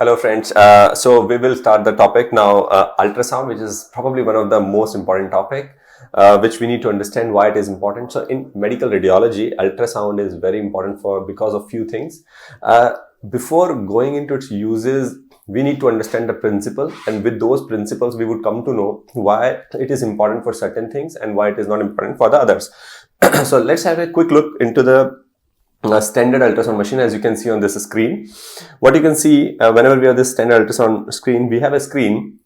Hello friends, so we will start the topic now, ultrasound, which is probably one of the most important topic, which we need to understand why it is important. So in medical radiology, ultrasound is very important because of few things. Before going into its uses, we need to understand the principle, and with those principles, we would come to know why it is important for certain things and why it is not important for the others. So let's have a quick look into the standard ultrasound machine. As you can see on this screen, what you can see whenever we have this standard ultrasound screen, we have a screen.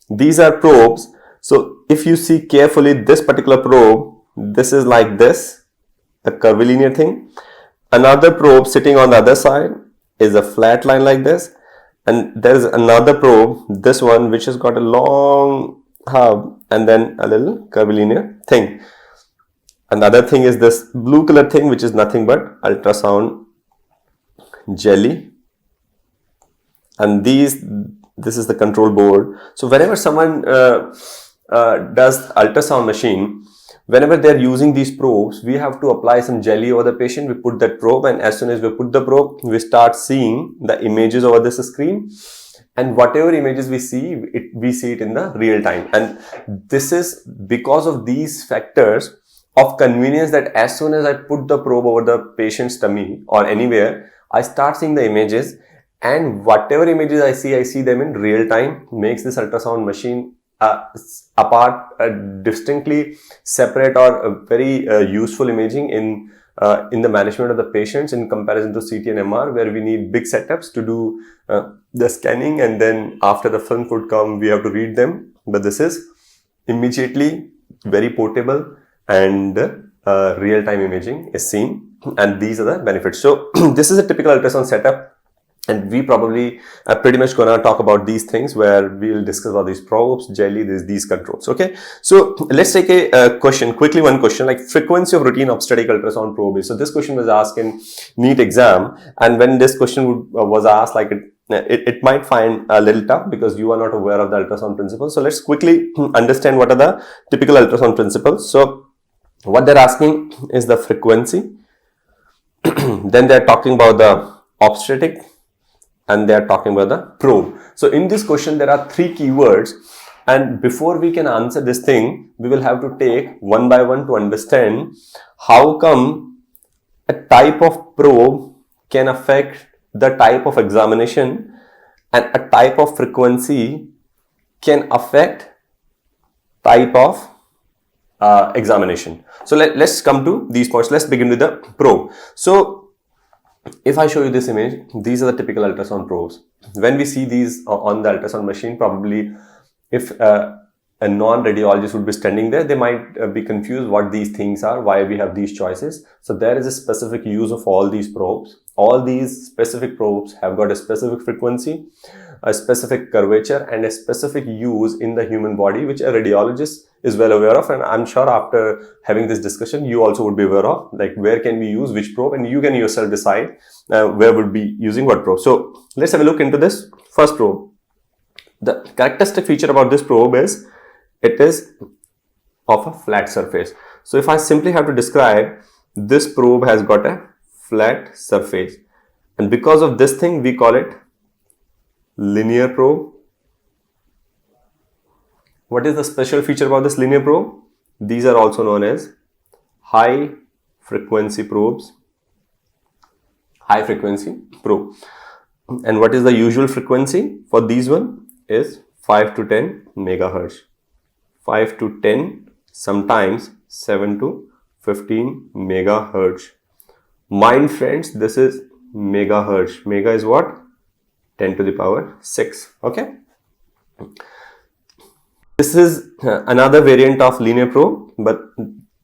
These are probes. So if you see carefully, this particular probe, this is like this, a curvilinear thing. Another probe sitting on the other side is a flat line like this, and there is another probe, this one, which has got a long hub and then a little curvilinear thing. Another thing is this blue color thing, which is nothing but ultrasound jelly. And this is the control board. So whenever someone does ultrasound machine, whenever they're using these probes, we have to apply some jelly over the patient. We put that probe, and as soon as we put the probe, we start seeing the images over this screen. And whatever images we see it in the real time. And this is because of these factors of convenience, that as soon as I put the probe over the patient's tummy or anywhere, I start seeing the images, and whatever images I see them in real time. Makes this ultrasound machine distinctly separate or very useful imaging in the management of the patients in comparison to CT and MR, where we need big setups to do the scanning, and then after the film would come, we have to read them. But this is immediately very portable, and real-time imaging is seen, and these are the benefits. So this is a typical ultrasound setup, and we probably are pretty much gonna talk about these things, where we'll discuss about these probes, jelly, these controls. Okay, so let's take a question quickly. One question, like frequency of routine obstetric ultrasound probe. So this question was asked in NEET exam, and when this question was asked, like it might find a little tough because you are not aware of the ultrasound principles. So let's quickly understand what are the typical ultrasound principles. So what they're asking is the frequency, then they're talking about the obstetric, and they're talking about the probe. So in this question, there are three keywords, and before we can answer this thing, we will have to take one by one to understand how come a type of probe can affect the type of examination, and a type of frequency can affect type of examination. So let's come to these points. Let's begin with the probe. So if I show you this image, these are the typical ultrasound probes. When we see these on the ultrasound machine, probably if a non-radiologist would be standing there, they might be confused what these things are, why we have these choices. So there is a specific use of all these probes. All these specific probes have got a specific frequency, a specific curvature, and a specific use in the human body, which a radiologist is well aware of. And I'm sure after having this discussion, you also would be aware of, like, where can we use which probe, and you can yourself decide where would be using what probe. So let's have a look into this first probe. The characteristic feature about this probe is it is of a flat surface. So if I simply have to describe, this probe has got a flat surface, and because of this thing, we call it linear probe. What is the special feature about this linear probe? These are also known as high frequency probes. High frequency probe. And what is the usual frequency for these one is 5 to 10 megahertz. 5 to 10, sometimes 7 to 15 megahertz. Mind friends, this is megahertz. Mega is what? 10 to the power 6. Okay. This is another variant of linear probe, but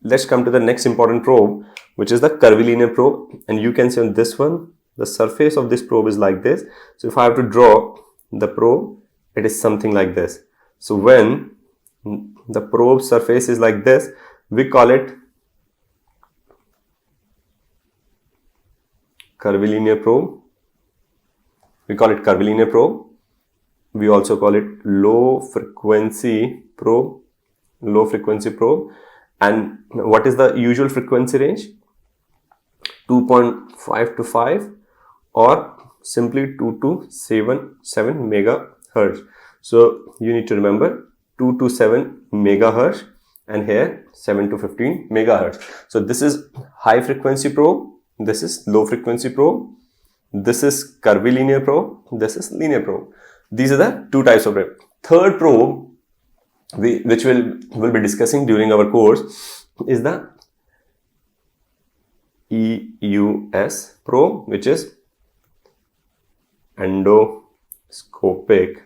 let's come to the next important probe, which is the curvilinear probe. And you can see on this one, the surface of this probe is like this. So if I have to draw the probe, it is something like this. So when the probe surface is like this, we call it curvilinear probe. We call it curvilinear probe. We also call it low frequency probe. Low frequency probe. And what is the usual frequency range? 2.5 to 5 or simply 2 to 7 megahertz. So you need to remember 2 to 7 megahertz, and here 7 to 15 megahertz. So this is high frequency probe, this is low frequency probe, this is curvilinear probe, this is linear probe. These are the two types of probe. Third probe, which we'll be discussing during our course, is the EUS probe, which is endoscopic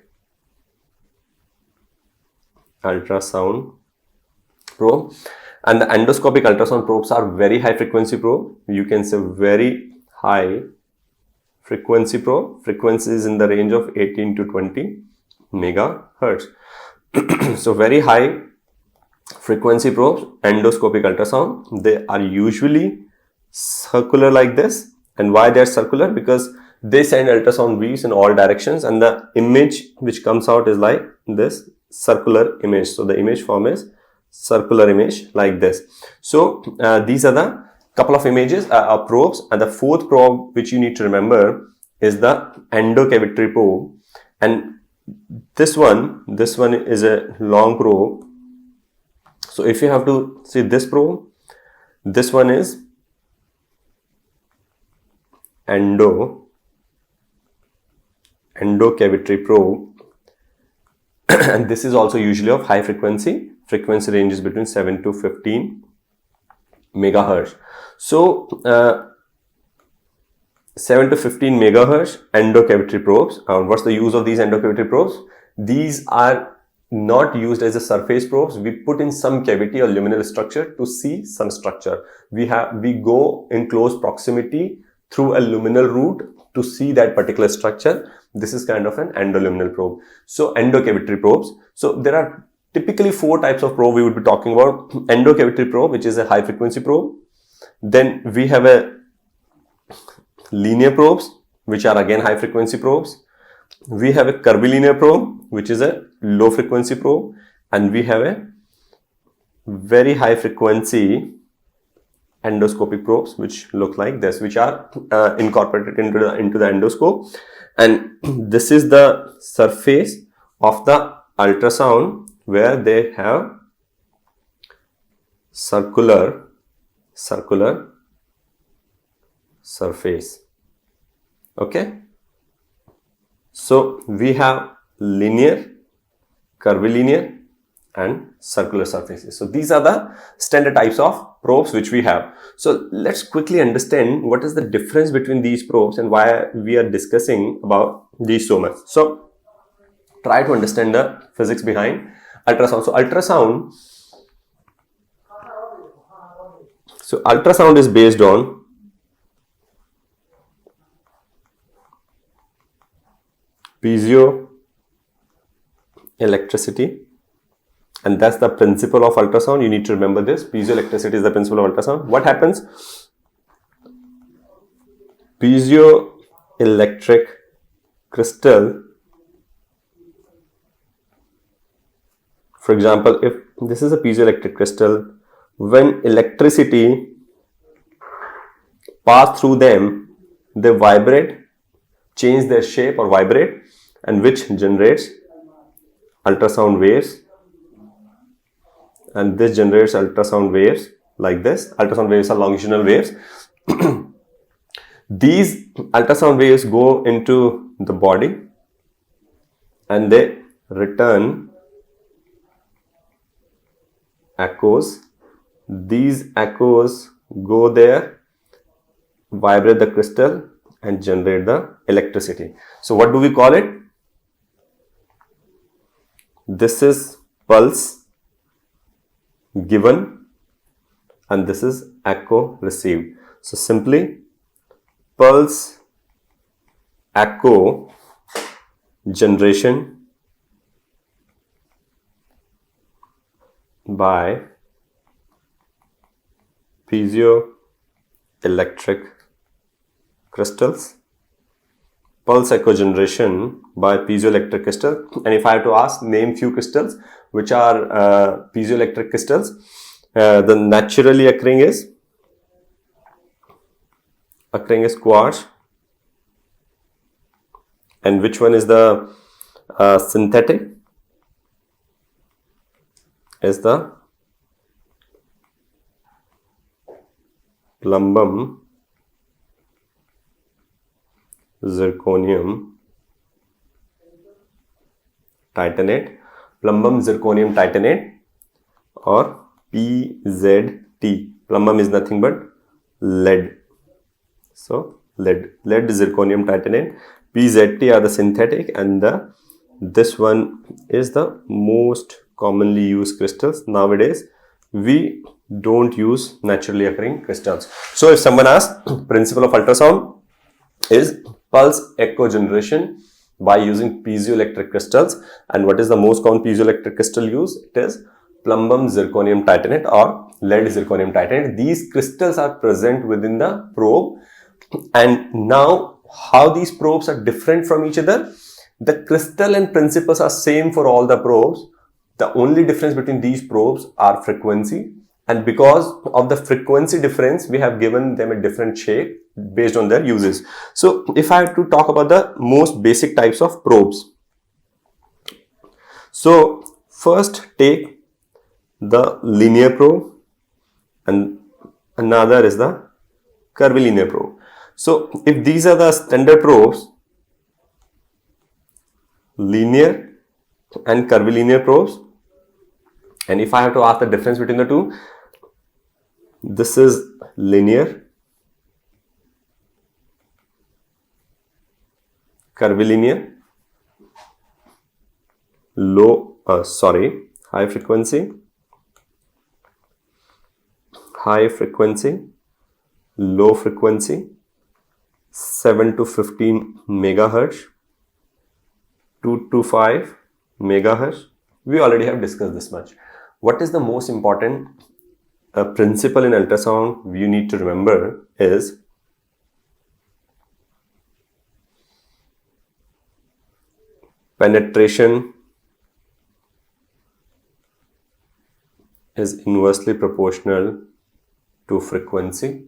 ultrasound probe. And the endoscopic ultrasound probes are very high frequency probe. You can say very high frequency probe. Frequency is in the range of 18 to 20 megahertz. So very high frequency probes, endoscopic ultrasound, they are usually circular like this. And why they are circular? Because they send ultrasound waves in all directions, and the image which comes out is like this circular image. So the image form is circular image like this. So these are the couple of images, probes. And the fourth probe which you need to remember is the endocavity probe. And this one is a long probe. So if you have to see this probe, this one is endocavity probe. And this is also usually of high frequency. Frequency range is between 7 to 15 megahertz. So 7 to 15 megahertz endocavity probes. What's the use of these endocavity probes? These are not used as a surface probes. We put in some cavity or luminal structure to see some structure. We go in close proximity through a luminal route to see that particular structure. This is kind of an endoluminal probe. So endocavity probes. So there are typically four types of probe we would be talking about. Endocavity probe, which is a high frequency probe. Then we have a linear probes, which are again high frequency probes. We have a curvilinear probe, which is a low frequency probe. And we have a very high frequency endoscopic probes, which look like this, which are incorporated into the endoscope. And this is the surface of the ultrasound, where they have circular surface. Okay. So we have linear, curvilinear, and circular surfaces. So these are the standard types of probes which we have. So let's quickly understand what is the difference between these probes and why we are discussing about these so much. So try to understand the physics behind ultrasound. So ultrasound is based on piezoelectricity, and that's the principle of ultrasound. You need to remember this. Piezoelectricity is the principle of ultrasound. What happens? Piezoelectric crystal, for example, if this is a piezoelectric crystal, when electricity pass through them, they vibrate, change their shape or vibrate, and which generates ultrasound waves. And this generates ultrasound waves like this. Ultrasound waves are longitudinal waves. These ultrasound waves go into the body and they return echoes. These echoes go there, vibrate the crystal, and generate the electricity. So what do we call it? This is pulse given and this is echo received. So simply pulse echo generation by piezoelectric crystals. Pulse echo generation by piezoelectric crystal. And if I have to ask, name few crystals which are piezoelectric crystals, the naturally occurring is quartz, and which one is the synthetic? Is the plumbum zirconium titanate, plumbum zirconium titanate, or PZT. Plumbum is nothing but lead. So lead zirconium titanate, PZT are the synthetic, and this one is the most commonly used crystals. Nowadays we don't use naturally occurring crystals. So if someone asks, principle of ultrasound is pulse echo generation by using piezoelectric crystals, and what is the most common piezoelectric crystal used? It is plumbum zirconium titanate or lead zirconium titanate. These crystals are present within the probe, and now how these probes are different from each other? The crystal and principles are same for all the probes. The only difference between these probes are frequency, and because of the frequency difference, we have given them a different shape based on their uses. So if I have to talk about the most basic types of probes, so first take the linear probe, and another is the curvilinear probe. So if these are the standard probes, linear and curvilinear probes, and if I have to ask the difference between the two, this is linear, curvilinear, high frequency, low frequency, 7 to 15 megahertz, 2 to 5 megahertz. We already have discussed this much. What is the most important principle in ultrasound you need to remember is penetration is inversely proportional to frequency.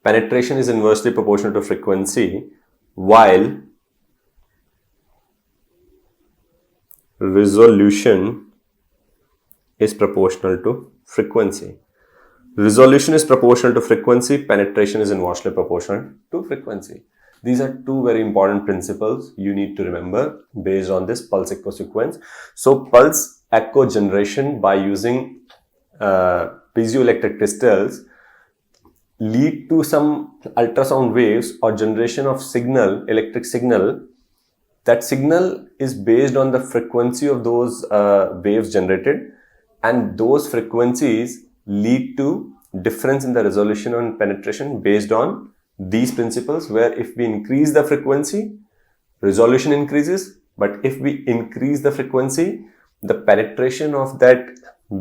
Penetration is inversely proportional to frequency, while resolution is proportional to frequency. Resolution is proportional to frequency, penetration is inversely proportional to frequency. These are two very important principles you need to remember based on this pulse echo sequence. So pulse echo generation by using piezoelectric crystals lead to some ultrasound waves or generation of signal, electric signal. That signal is based on the frequency of those waves generated, and those frequencies lead to difference in the resolution and penetration based on these principles, where if we increase the frequency, resolution increases, but if we increase the frequency, the penetration of that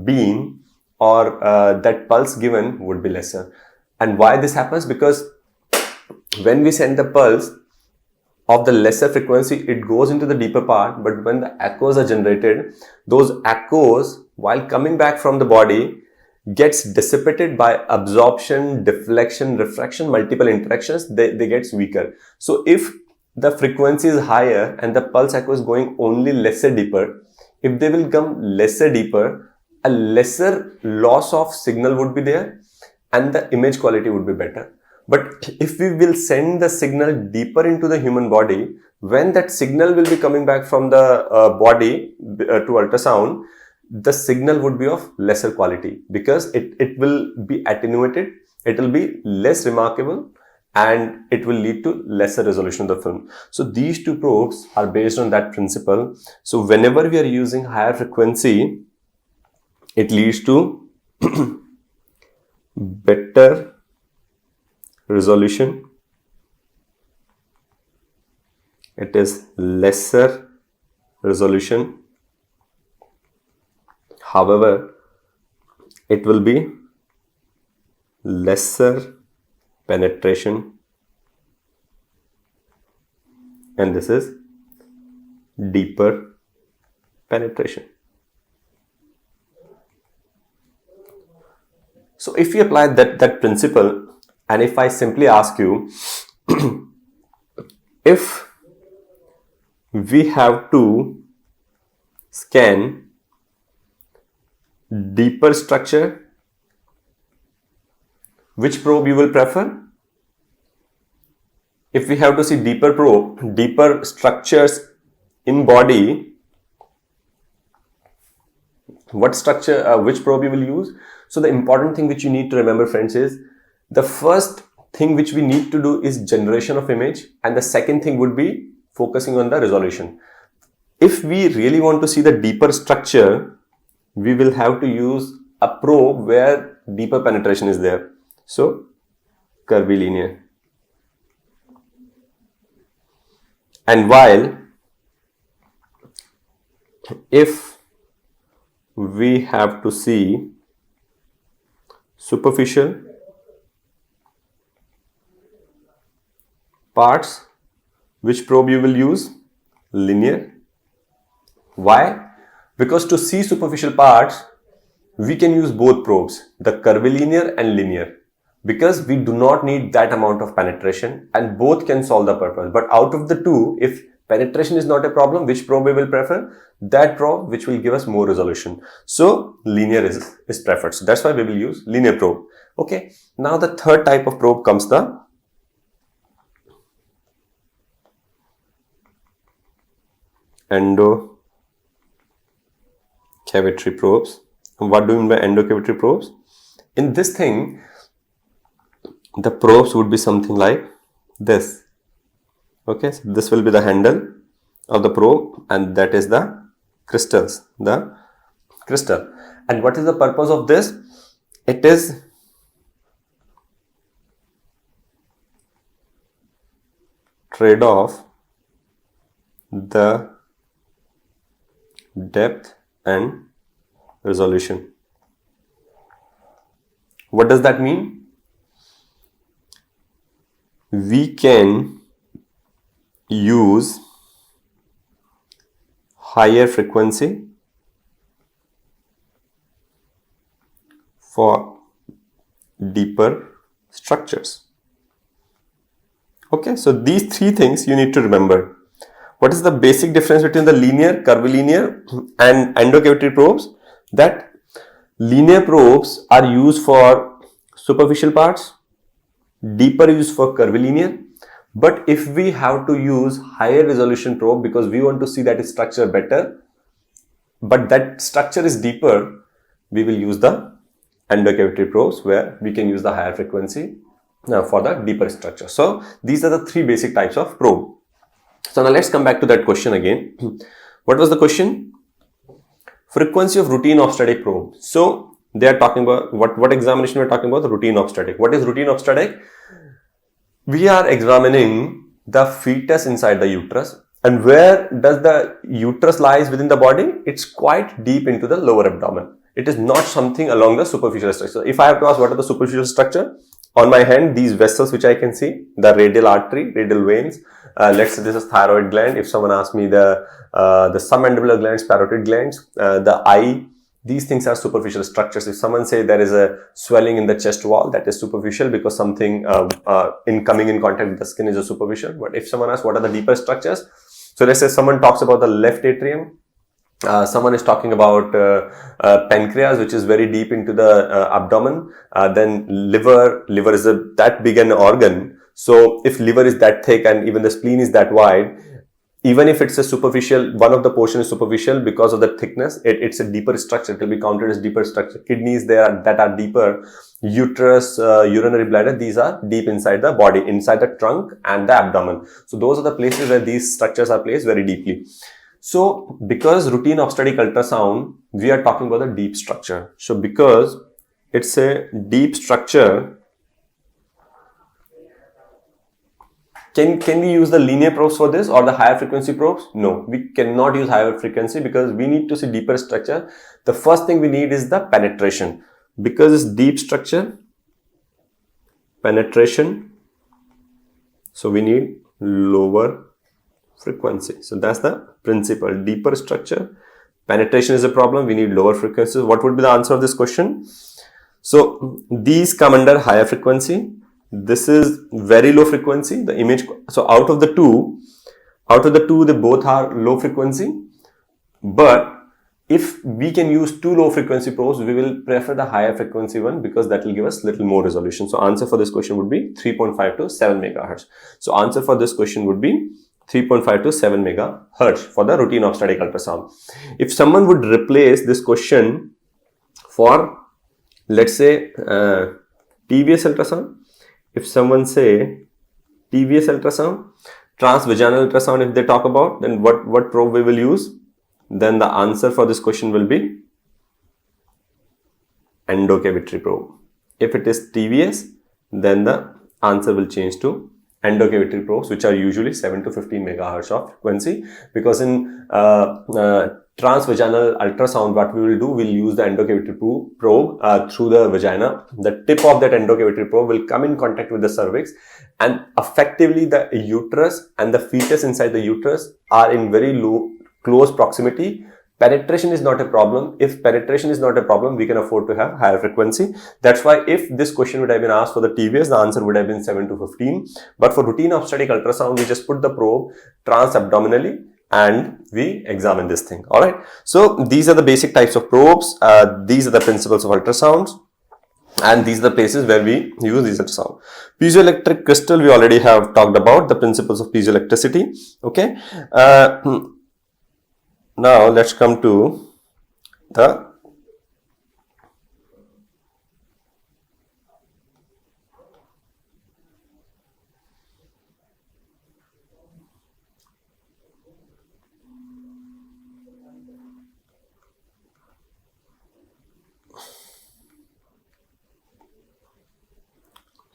beam or that pulse given would be lesser. And why this happens? Because when we send the pulse of the lesser frequency, it goes into the deeper part, but when the echoes are generated, those echoes, while coming back from the body, gets dissipated by absorption, deflection, refraction, multiple interactions, they get weaker. So if the frequency is higher and the pulse echo is going only lesser deeper, if they will come lesser deeper, a lesser loss of signal would be there and the image quality would be better. But if we will send the signal deeper into the human body, when that signal will be coming back from the body to ultrasound, the signal would be of lesser quality because it will be attenuated, it will be less remarkable, and it will lead to lesser resolution of the film. So these two probes are based on that principle. So whenever we are using higher frequency, it leads to better resolution. It is lesser resolution. However, it will be lesser penetration, and this is deeper penetration. So if we apply that principle, and if I simply ask you, if we have to scan deeper structure. Which probe you will prefer? If we have to see deeper structures in body, what structure, which probe you will use? So the important thing which you need to remember, friends, is the first thing which we need to do is generation of image, and the second thing would be focusing on the resolution. If we really want to see the deeper structure, we will have to use a probe where deeper penetration is there. So curvilinear. And while if we have to see superficial parts, which probe you will use? Linear. Why? Because to see superficial parts, we can use both probes, the curvilinear and linear, because we do not need that amount of penetration, and both can solve the purpose. But out of the two, if penetration is not a problem, which probe we will prefer? That probe which will give us more resolution. So linear is preferred. So that's why we will use linear probe. Okay. Now the third type of probe comes the endocavity probes. What do you mean by endocavity probes? In this thing, the probes would be something like this. Okay, so this will be the handle of the probe, and that is the crystals, the crystal. And what is the purpose of this? It is trade-off the depth and resolution. What does that mean? We can use higher frequency for deeper structures. Okay, so these three things you need to remember. What is the basic difference between the linear, curvilinear and endocavity probes? That linear probes are used for superficial parts, deeper use for curvilinear. But if we have to use higher resolution probe because we want to see that structure better, but that structure is deeper, we will use the endocavity probes where we can use the higher frequency for the deeper structure. So these are the three basic types of probe. So now let's come back to that question again. What was the question? Frequency of routine obstetric probe. So they are talking about what examination we are talking about? The routine obstetric. What is routine obstetric? We are examining the fetus inside the uterus, and where does the uterus lies within the body? It's quite deep into the lower abdomen. It is not something along the superficial structure. If I have to ask what are the superficial structure, on my hand, these vessels which I can see, the radial artery, radial veins, let's say this is thyroid gland. If someone asks me the submandibular glands, parotid glands, the eye, these things are superficial structures. If someone say there is a swelling in the chest wall, that is superficial because something coming in contact with the skin is a superficial. But if someone asks what are the deeper structures, so let's say someone talks about the left atrium, someone is talking about pancreas, which is very deep into the abdomen, then liver is that big an organ. So if liver is that thick and even the spleen is that wide, even if it's a superficial, one of the portion is superficial because of the thickness, it's a deeper structure. It will be counted as deeper structure. Kidneys that are deeper, uterus, urinary bladder, these are deep inside the body, inside the trunk and the abdomen. So those are the places where these structures are placed very deeply. So because routine obstetric ultrasound, we are talking about the deep structure. So because it's a deep structure, can we use the linear probes for this or the higher frequency probes? No, we cannot use higher frequency because we need to see deeper structure. The first thing we need is the penetration. Because it's deep structure, penetration, so we need lower frequency. So that's the principle. Deeper structure, penetration is a problem, we need lower frequencies. What would be the answer of this question? So these come under higher frequency. This is very low frequency, the image. So out of the two, Out of the two, they both are low frequency, but if we can use two low frequency probes, we will prefer the higher frequency one because that will give us little more resolution. So answer for this question would be 3.5 to 7 megahertz. So answer for this question would be 3.5 to 7 megahertz for the routine obstetric ultrasound. If someone would replace this question for, let's say, TVS ultrasound, if someone say TVS ultrasound, transvaginal ultrasound, if they talk about, then what probe we will use? Then the answer for this question will be endocavity probe. If it is TVS, then the answer will change to endocavity probes, which are usually 7 to 15 megahertz of frequency, because in transvaginal ultrasound, what we will do, we'll use the endocavity probe through the vagina. The tip of that endocavity probe will come in contact with the cervix, and effectively the uterus and the fetus inside the uterus are in very close proximity. Penetration is not a problem. If penetration is not a problem, we can afford to have higher frequency. That's why if this question would have been asked for the TVS, the answer would have been 7 to 15. But for routine obstetric ultrasound, we just put the probe transabdominally and we examine this thing. Alright. So these are the basic types of probes. These are the principles of ultrasounds. And these are the places where we use these ultrasound. Piezoelectric crystal, we already have talked about the principles of piezoelectricity. Okay. Now let's come to the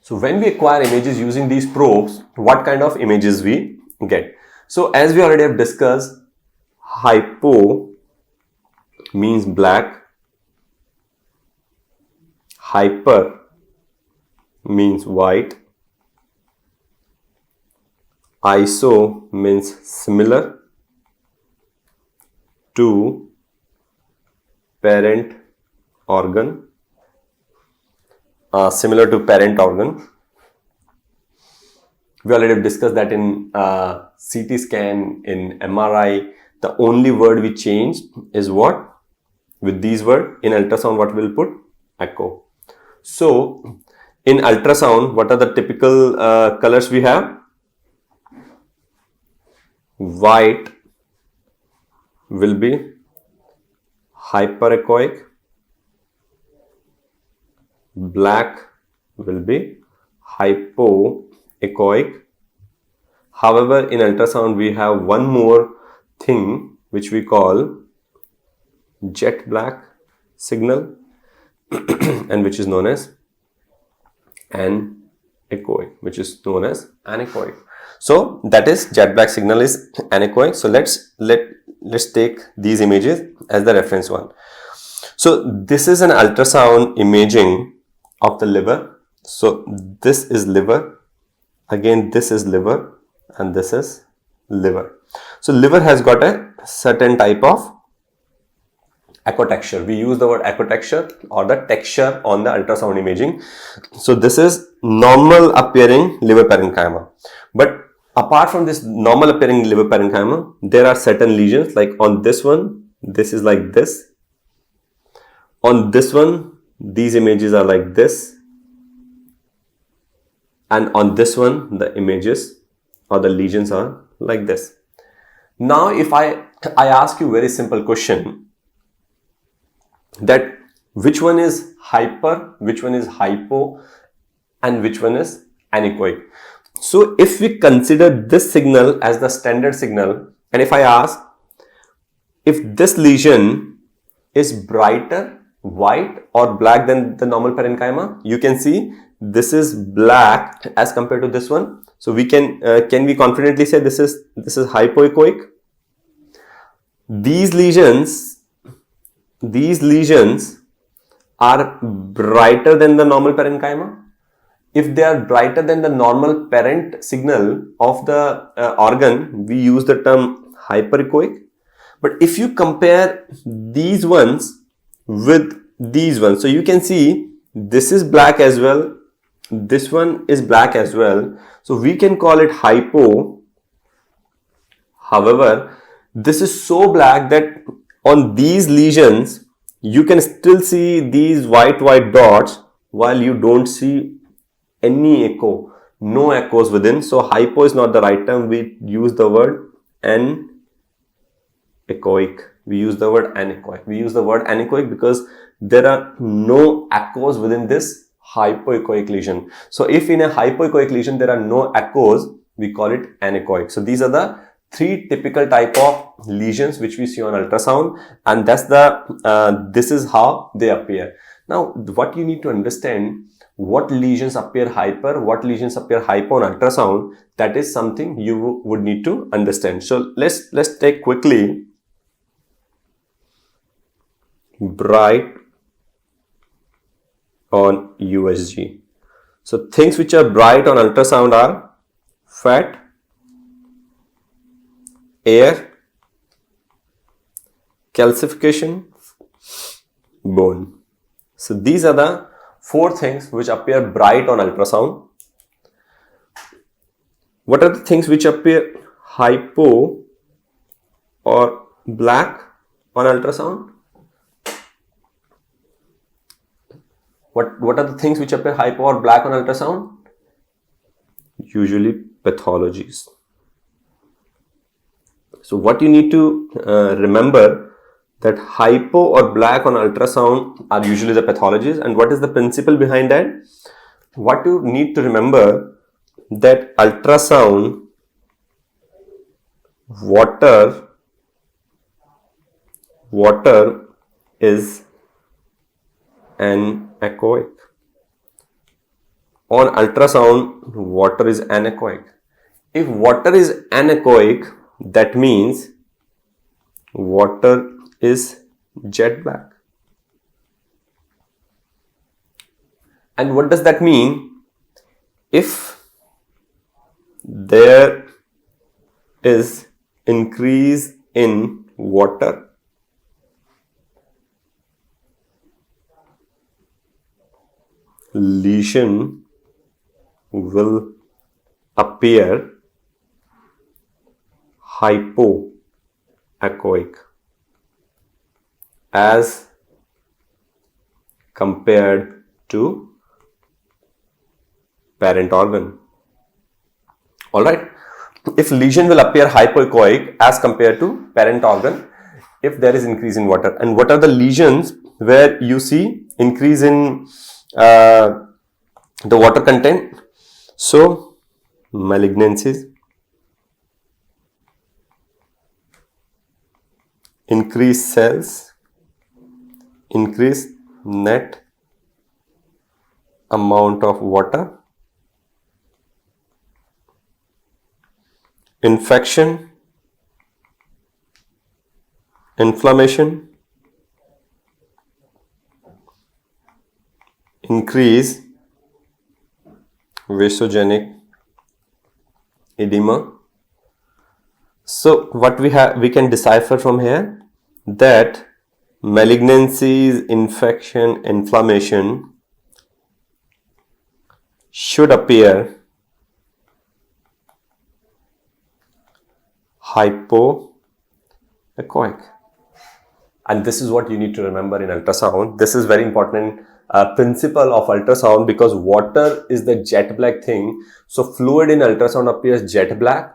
so when we acquire images using these probes, what kind of images we get? So as we already have discussed, hypo means black, hyper means white, iso means similar to parent organ, similar to parent organ. We already have discussed that in CT scan, in MRI, the only word we change is what? With these words. In ultrasound, what we'll put? Echo. So, in ultrasound, what are the typical colors we have? White will be hyperechoic. Black will be hypoechoic. However, in ultrasound, we have one more thing which we call jet black signal and which is known as anechoic, which is known as anechoic. So that is jet black signal is anechoic. So let's take these images as the reference one. So this is an ultrasound imaging of the liver. So this is liver, again this is liver, and this is liver. So liver has got a certain type of echo texture. We use the word echo texture or the texture on the ultrasound imaging. So this is normal appearing liver parenchyma. But apart from this normal appearing liver parenchyma, there are certain lesions, like on this one, this is like this. On this one, these images are like this. And on this one, the images or the lesions are like this. Now, if I ask you a very simple question, that which one is hyper, which one is hypo, and which one is anechoic. So, if we consider this signal as the standard signal, and if I ask if this lesion is brighter, white or black than the normal parenchyma, you can see this is black as compared to this one. So we can we confidently say this is hypoechoic? These lesions are brighter than the normal parenchyma. If they are brighter than the normal parent signal of the organ, we use the term hyperechoic. But if you compare these ones with these ones, so you can see this is black as well, this one is black as well. So we can call it hypo However, this is so black that on these lesions, you can still see these white dots while you don't see any echo, no echoes within. So hypo is not the right term. We use the word anechoic. We use the word anechoic. We use the word anechoic because there are no echoes within this hypoechoic lesion. So if in a hypoechoic lesion there are no echoes, we call it anechoic. So these are the three typical type of lesions which we see on ultrasound, and that's the this is how they appear. Now what you need to understand, what lesions appear hyper, what lesions appear hypo on ultrasound, that is something you would need to understand. So let's take quickly bright on USG. So things which are bright on ultrasound are fat, air, calcification, bone. So these are the four things which appear bright on ultrasound. What are the things which appear hypo or black on ultrasound? What are the things which appear hypo or black on ultrasound? Usually pathologies. So what you need to remember, that hypo or black on ultrasound are usually the pathologies. And what is the principle behind that? What you need to remember, that ultrasound, water is anechoic. On ultrasound, water is anechoic. If water is anechoic, that means water is jet black. And what does that mean? If there is increase in water, lesion will appear hypoechoic as compared to parent organ. Alright, if lesion will appear hypoechoic as compared to parent organ, if there is increase in water. And what are the lesions where you see increase in the water content? So malignancies, increased cells, increased net amount of water, infection, inflammation, increase vasogenic edema. So what we can decipher from here, that malignancies, infection, inflammation should appear hypoechoic. And this is what you need to remember in ultrasound. This is very important principle of ultrasound, because water is the jet black thing. So fluid in ultrasound appears jet black,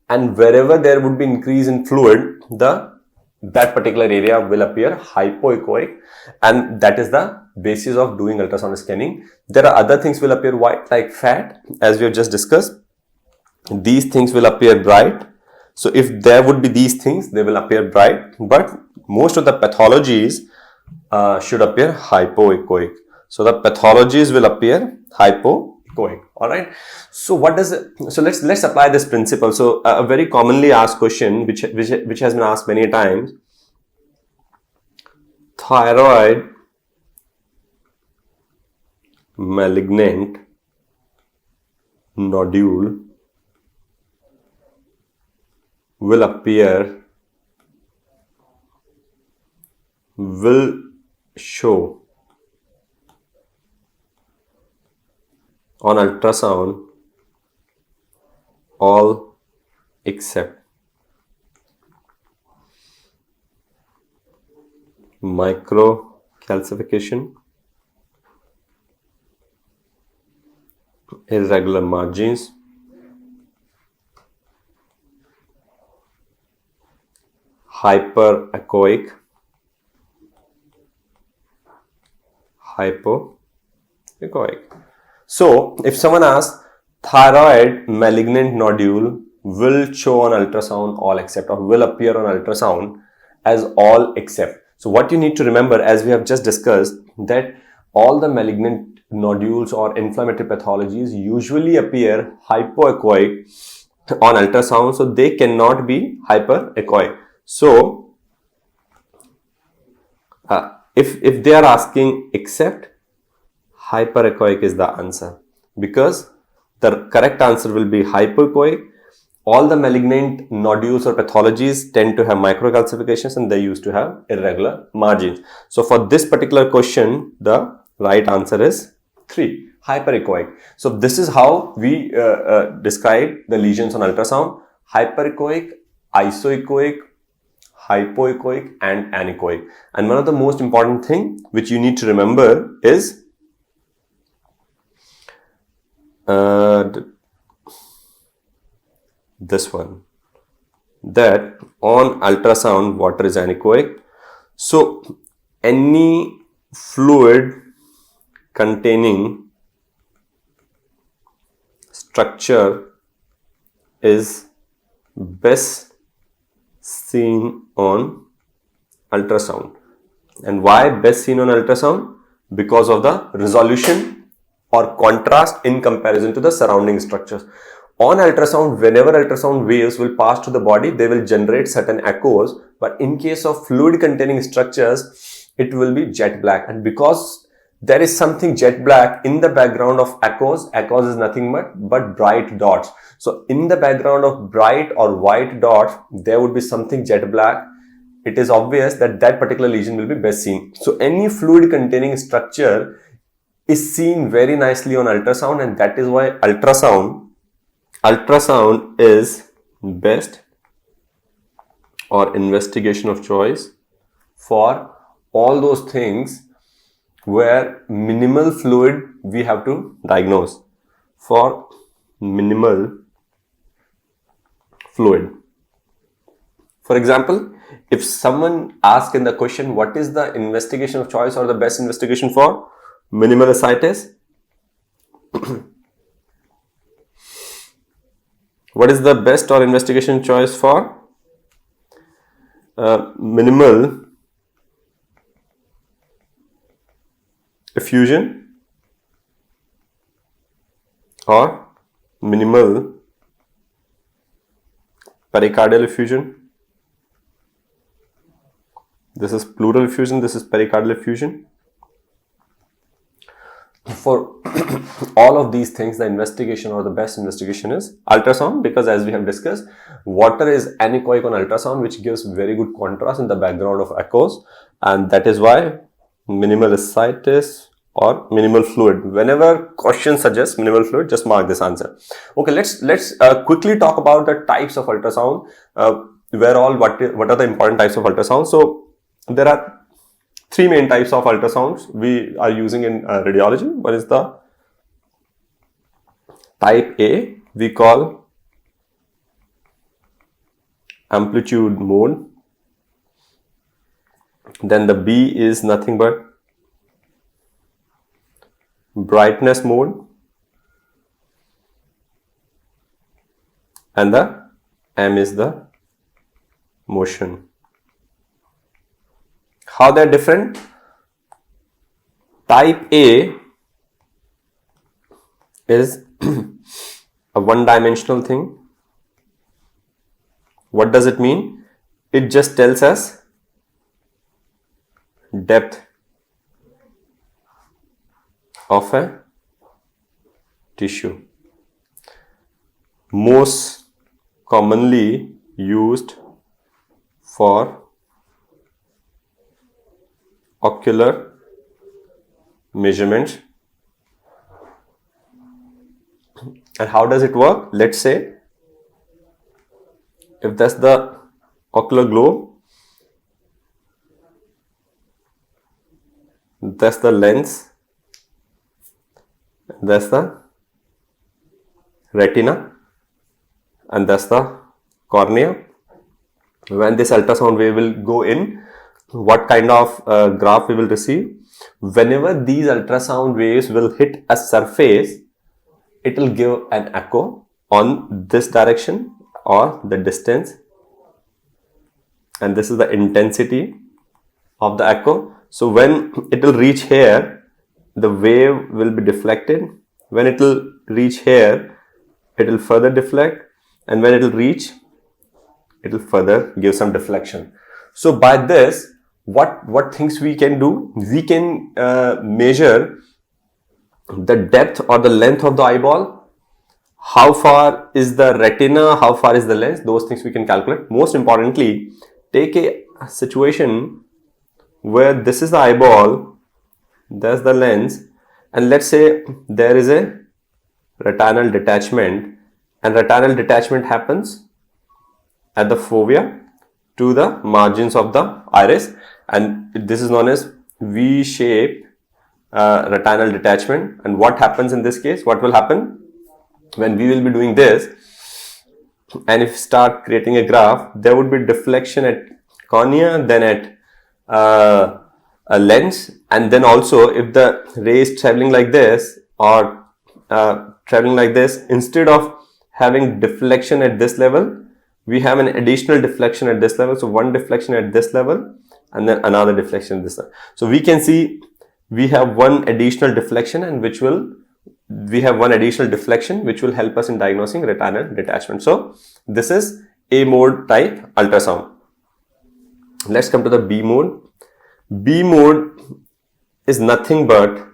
and wherever there would be increase in fluid, that particular area will appear hypoechoic, and that is the basis of doing ultrasound scanning. There are other things will appear white, like fat, as we have just discussed. These things will appear bright. So if there would be these things, they will appear bright, but most of the pathologies should appear hypoechoic. So the pathologies will appear hypoechoic. All right. So what does it? So let's apply this principle. So a very commonly asked question, which has been asked many times: thyroid malignant nodule will show on ultrasound all except microcalcification, irregular margins, hyperechoic, hypoechoic. So if someone asks thyroid malignant nodule will show on ultrasound all except, or will appear on ultrasound as all except. So what you need to remember, as we have just discussed, that all the malignant nodules or inflammatory pathologies usually appear hypoechoic on ultrasound, so they cannot be hyperechoic. So if they are asking except, hyperechoic is the answer, because the correct answer will be hypoechoic. All the malignant nodules or pathologies tend to have microcalcifications and they used to have irregular margins. So for this particular question, the right answer is 3, hyperechoic. So this is how we describe the lesions on ultrasound: hyperechoic, isoechoic, hypoechoic and anechoic. And one of the most important thing which you need to remember is this one, that on ultrasound water is anechoic. So any fluid containing structure is best seen on ultrasound. And why best seen on ultrasound? Because of the resolution or contrast in comparison to the surrounding structures. On ultrasound, whenever ultrasound waves will pass to the body, they will generate certain echoes, but in case of fluid containing structures, it will be jet black. And because there is something jet black in the background of echoes is nothing but bright dots. So in the background of bright or white dots, there would be something jet black. It is obvious that that particular lesion will be best seen. So any fluid containing structure is seen very nicely on ultrasound, and that is why ultrasound is best or investigation of choice for all those things where minimal fluid we have to diagnose. For minimal fluid, for example, if someone asks in the question, what is the investigation of choice or the best investigation for minimal ascites? What is the best or investigation choice for minimal effusion or minimal pericardial effusion? This is pleural effusion, this is pericardial effusion. For all of these things, the investigation or the best investigation is ultrasound, because as we have discussed, water is anechoic on ultrasound, which gives very good contrast in the background of echoes, and that is why minimal ascites or minimal fluid. Whenever question suggests minimal fluid, just mark this answer. Okay, let's quickly talk about the types of ultrasound. What are the important types of ultrasound? So there are 3 main types of ultrasounds we are using in radiology. One is the type A, we call amplitude mode. Then the B is nothing but brightness mode, and the M is the motion. How they're different? Type A is a one-dimensional thing. What does it mean? It just tells us depth of a tissue. Most commonly used for ocular measurements. And how does it work? Let's say if that's the ocular globe, that's the lens, that's the retina, and that's the cornea. When this ultrasound wave will go in, what kind of graph we will receive? Whenever these ultrasound waves will hit a surface, it will give an echo on this direction or the distance, and this is the intensity of the echo. So when it will reach here, the wave will be deflected. When it will reach here, it will further deflect, and when it will reach, it will further give some deflection. So by this, what things we can do? We can measure the depth or the length of the eyeball. How far is the retina? How far is the lens? Those things we can calculate. Most importantly, take a situation where this is the eyeball, there's the lens, and let's say there is a retinal detachment, and retinal detachment happens at the fovea to the margins of the iris, and this is known as V-shape retinal detachment. And what happens in this case? What will happen when we will be doing this, and if start creating a graph, there would be deflection at cornea, then at a lens, and then also if the ray is traveling like this or traveling like this, instead of having deflection at this level, we have an additional deflection at this level. So one deflection at this level and then another deflection at this level. So we can see we have one additional deflection, and which will help us in diagnosing retinal detachment. So this is A mode type ultrasound. Let's come to the B mode. B mode is nothing but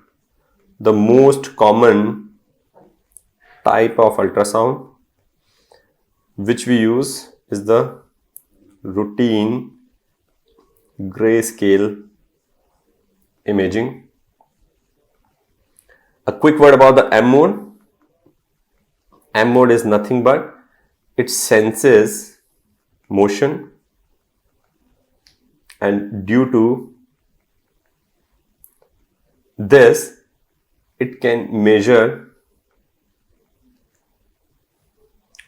the most common type of ultrasound which we use is the routine grayscale imaging. A quick word about the M mode. M mode is nothing but it senses motion, and due to this it can measure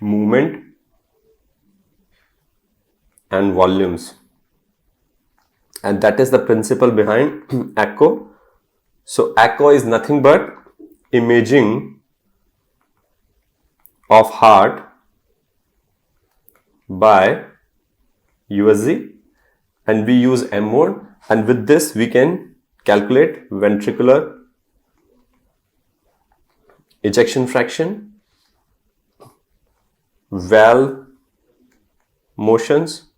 movement and volumes, and that is the principle behind echo. So echo is nothing but imaging of heart by USG, and we use M mode, and with this we can calculate ventricular ejection fraction, valve motions,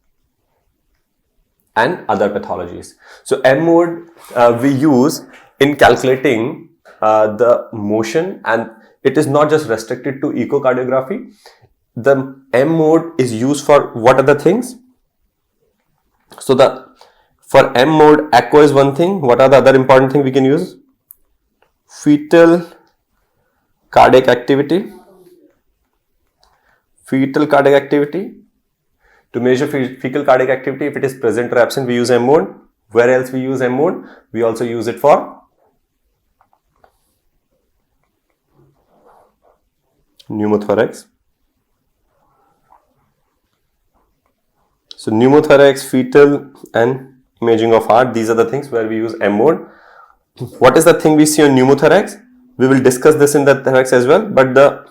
and other pathologies. So M mode we use in calculating the motion, and it is not just restricted to echocardiography. The M mode is used for what other things? So for M mode, echo is one thing. What are the other important things we can use? Fetal cardiac activity. Fetal cardiac activity. To measure fecal cardiac activity, if it is present or absent, we use M mode. Where else we use M mode? We also use it for pneumothorax. So pneumothorax, fetal, and imaging of heart, these are the things where we use M mode. What is the thing we see on pneumothorax? We will discuss this in the thorax as well, but the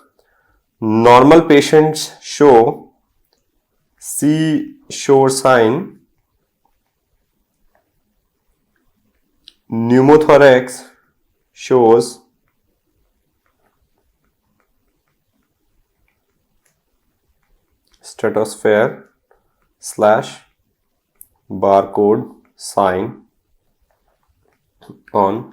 normal patients show seashore sign. Pneumothorax shows stratosphere / barcode sign on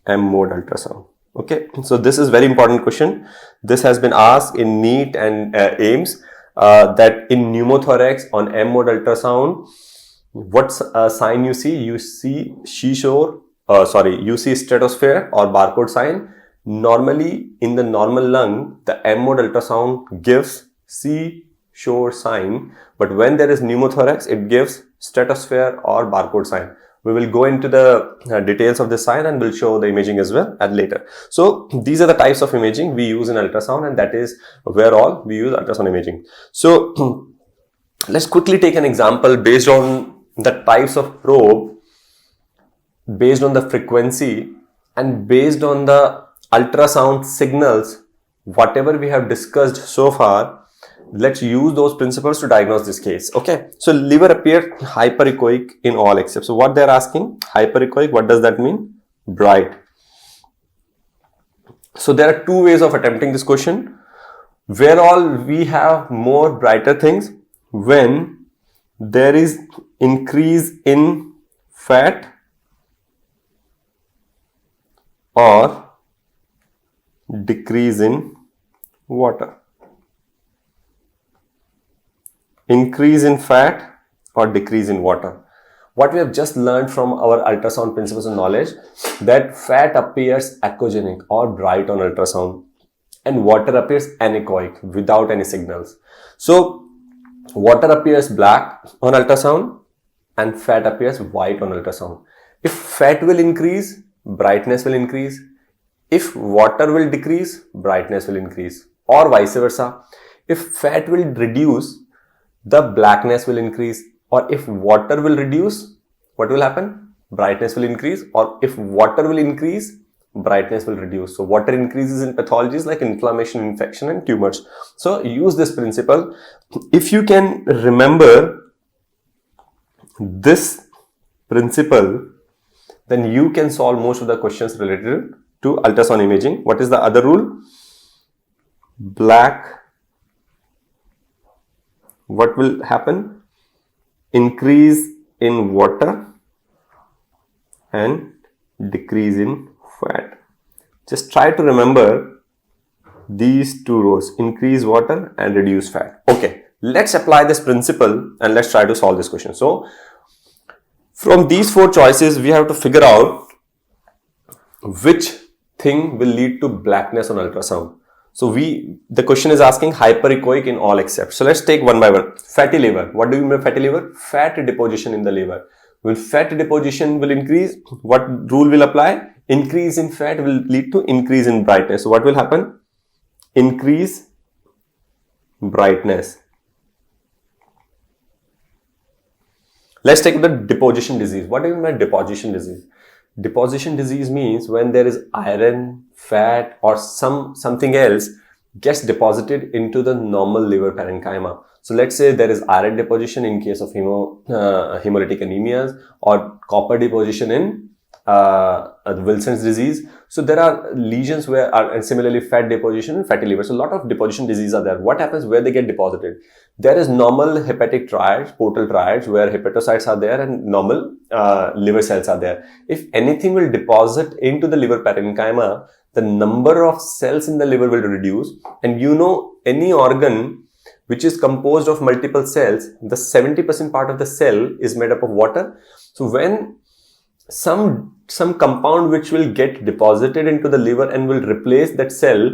M mode ultrasound. Okay, so this is very important question. This has been asked in NEET and AIIMS that in pneumothorax on M mode ultrasound, what sign you see? You see you see stratosphere or barcode sign. Normally in the normal lung, the M mode ultrasound gives seashore sign, but when there is pneumothorax, it gives stratosphere or barcode sign. We will go into the details of the sign and we'll show the imaging as well at later. So these are the types of imaging we use in ultrasound, and that is where all we use ultrasound imaging. So let's quickly take an example based on the types of probe, based on the frequency, and based on the ultrasound signals, whatever we have discussed so far. Let's use those principles to diagnose this case. Okay, so liver appeared hyperechoic in all except. So what they're asking, hyperechoic, what does that mean? Bright. So there are two ways of attempting this question. Where all we have more brighter things, when there is increase in fat or decrease in water. Increase in fat or decrease in water. What we have just learned from our ultrasound principles and knowledge, that fat appears echogenic or bright on ultrasound and water appears anechoic without any signals. So water appears black on ultrasound and fat appears white on ultrasound. If fat will increase, brightness will increase. If water will decrease, brightness will increase, or vice versa. If fat will reduce, the blackness will increase, or if water will reduce, what will happen? Brightness will increase, or if water will increase, brightness will reduce. So water increases in pathologies like inflammation, infection and tumors. So use this principle. If you can remember this principle, then you can solve most of the questions related to ultrasound imaging. What is the other rule? Black. What will happen? Increase in water and decrease in fat. Just try to remember these two rows, increase water and reduce fat. Okay, let's apply this principle and let's try to solve this question. So from these four choices, we have to figure out which thing will lead to blackness on ultrasound. So the question is asking hyperechoic in all except. So let's take one by one. Fatty liver. What do you mean by fatty liver? Fat deposition in the liver. When fat deposition will increase, what rule will apply? Increase in fat will lead to increase in brightness. So what will happen? Increase brightness. Let's take the deposition disease. What do you mean by deposition disease? Deposition disease means when there is iron, fat or something else gets deposited into the normal liver parenchyma. So let's say there is iron deposition in case of hemolytic anemias, or copper deposition in Wilson's disease. So there are lesions and similarly fat deposition in fatty liver. So a lot of deposition disease are there. What happens where they get deposited? There is normal hepatic triads, portal triads, where hepatocytes are there and normal liver cells are there. If anything will deposit into the liver parenchyma, the number of cells in the liver will reduce. And you know, any organ which is composed of multiple cells, the 70% part of the cell is made up of water. So when some compound which will get deposited into the liver and will replace that cell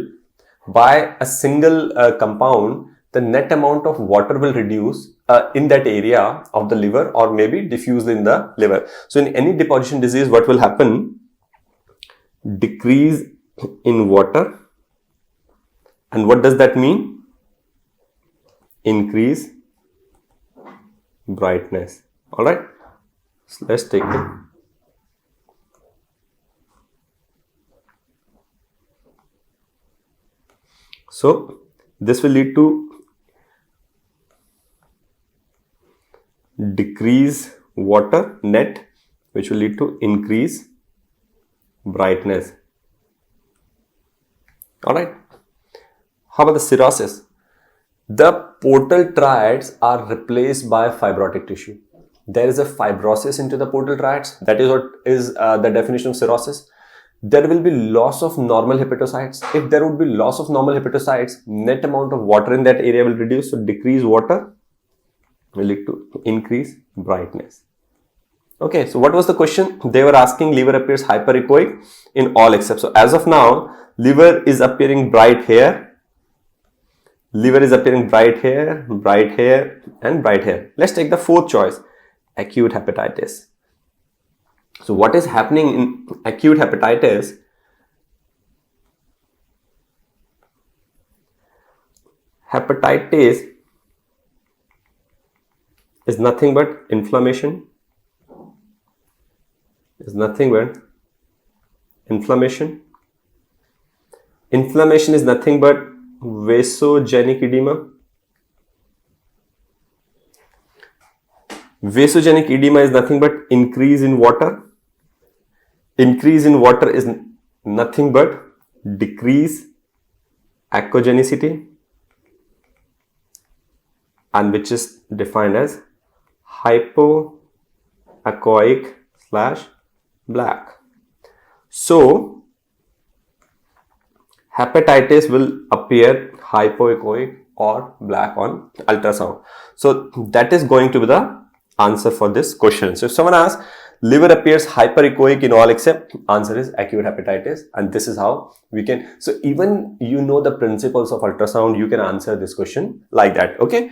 by a single compound, the net amount of water will reduce in that area of the liver, or maybe diffuse in the liver. So in any deposition disease, what will happen? Decrease in water. And what does that mean? Increase brightness. All right. So let's take it. So this will lead to decrease water net, which will lead to increase brightness. All right. How about the cirrhosis? The portal triads are replaced by fibrotic tissue. There is a fibrosis into the portal triads. That is what is the definition of cirrhosis. There will be loss of normal hepatocytes. If there would be loss of normal hepatocytes, net amount of water in that area will reduce. So decrease water will lead to increase brightness. Okay, so what was the question? They were asking liver appears hyperechoic in all except. So as of now, liver is appearing bright here. Liver is appearing bright here, and bright here. Let's take the fourth choice, acute hepatitis. So what is happening in acute hepatitis? Hepatitis is nothing but inflammation. Is nothing but inflammation. Inflammation is nothing but vasogenic edema. Vasogenic edema is nothing but increase in water. Increase in water is nothing but decrease aquagenicity, and which is defined as hypoechoic / black. So hepatitis will appear hypoechoic or black on ultrasound. So that is going to be the answer for this question. So if someone asks, liver appears hyperechoic in all except, answer is acute hepatitis, and this is how we can, so even you know the principles of ultrasound, you can answer this question like that. Okay,